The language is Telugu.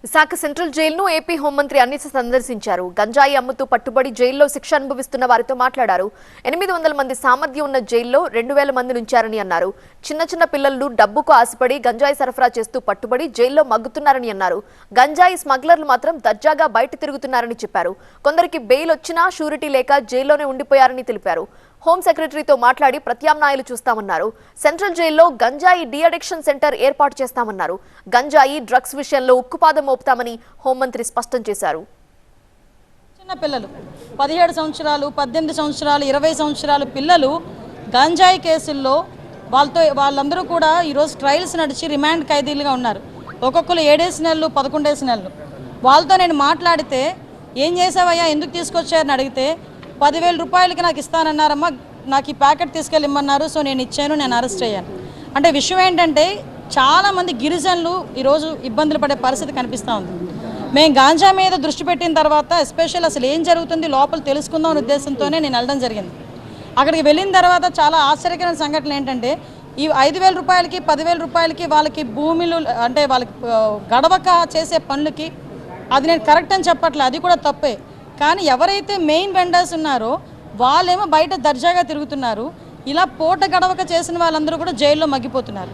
విశాఖ సెంట్రల్ జైలును ఏపీ హోంమంత్రి అనిత సందర్శించారు. గంజాయి అమ్ముతూ పట్టుబడి జైల్లో శిక్ష అనుభవిస్తున్న వారితో మాట్లాడారు. 800 మంది సామర్థ్యం ఉన్న జైల్లో 2000 మంది ఉంచారని అన్నారు. చిన్న పిల్లలు డబ్బుకు ఆశపడి గంజాయి సరఫరా చేస్తూ పట్టుబడి జైల్లో మగ్గుతున్నారని అన్నారు. గంజాయి స్మగ్లర్లు మాత్రం దర్జాగా బయట తిరుగుతున్నారని చెప్పారు. కొందరికి బెయిల్ వచ్చినా షూరిటీ లేక జైల్లోనే ఉండిపోయారని తెలిపారు. హోం సెక్రటరీతో మాట్లాడి ప్రత్యామ్నాయాలు చూస్తామన్నారు. సెంట్రల్ జైల్లో గంజాయి డి అడిక్షన్ సెంటర్ ఏర్పాటు చేస్తామన్నారు. గంజాయి డ్రగ్స్ విషయంలో ఉక్కుపాదం మోపుతామని హోంమంత్రి స్పష్టం చేశారు. చిన్న పిల్లలు 17 సంవత్సరాలు 18 సంవత్సరాలు 20 సంవత్సరాల పిల్లలు గంజాయి కేసుల్లో వాళ్ళందరూ కూడా ఈరోజు ట్రయల్స్ నడిచి రిమాండ్ ఖైదీలుగా ఉన్నారు. ఒక్కొక్కరు 7 నెలలు 11 నెలలు. వాళ్ళతో నేను మాట్లాడితే ఏం చేసావయ్యా, ఎందుకు తీసుకొచ్చారని అడిగితే 10,000 రూపాయలకి నాకు ఇస్తానన్నారమ్మా, నాకు ఈ ప్యాకెట్ తీసుకెళ్ళిమ్మన్నారు, సో నేను ఇచ్చాను, నేను అరెస్ట్ అయ్యాను. అంటే విషయం ఏంటంటే చాలామంది గిరిజనులు ఈరోజు ఇబ్బందులు పడే పరిస్థితి కనిపిస్తూ ఉంది. మేము గాంజా మీద దృష్టి పెట్టిన తర్వాత ఎస్పెషల్ అసలు ఏం జరుగుతుంది లోపల తెలుసుకుందాం అనే ఉద్దేశంతోనే నేను వెళ్ళడం జరిగింది. అక్కడికి వెళ్ళిన తర్వాత చాలా ఆశ్చర్యకరమైన సంఘటనలు ఏంటంటే ఈ 5,000 రూపాయలకి 10,000 రూపాయలకి వాళ్ళకి భూములు అంటే వాళ్ళకి గడవక చేసే పనులకి అది నేను కరెక్ట్ అని చెప్పట్లే, అది కూడా తప్పే. కానీ ఎవరైతే మెయిన్ వెండర్స్ ఉన్నారో వాళ్ళేమో బయట దర్జాగా తిరుగుతున్నారు. ఇలా పూట గడవక చేసిన వాళ్ళందరూ కూడా జైల్లో మగ్గిపోతున్నారు.